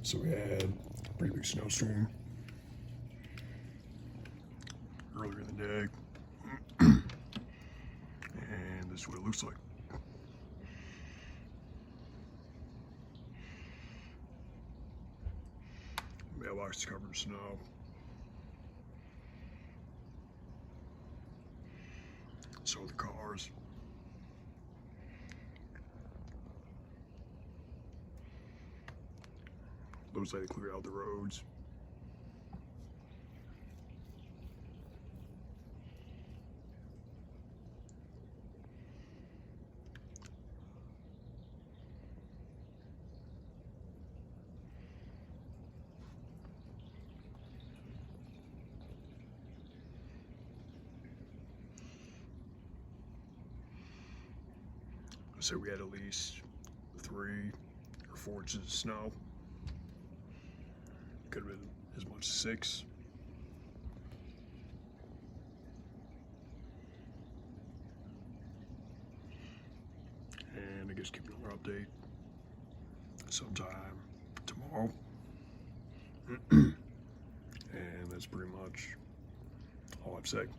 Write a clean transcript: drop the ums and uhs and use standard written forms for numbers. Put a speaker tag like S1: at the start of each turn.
S1: So we had a pretty big snowstorm earlier in the day, and this is what it looks like. Mailbox is covered in snow. So are the cars. Looks like they cleared out the roads. So we had at least 3 or 4 inches of snow. Could have been as much as 6. And I guess keep another update sometime tomorrow. And that's pretty much all I've said.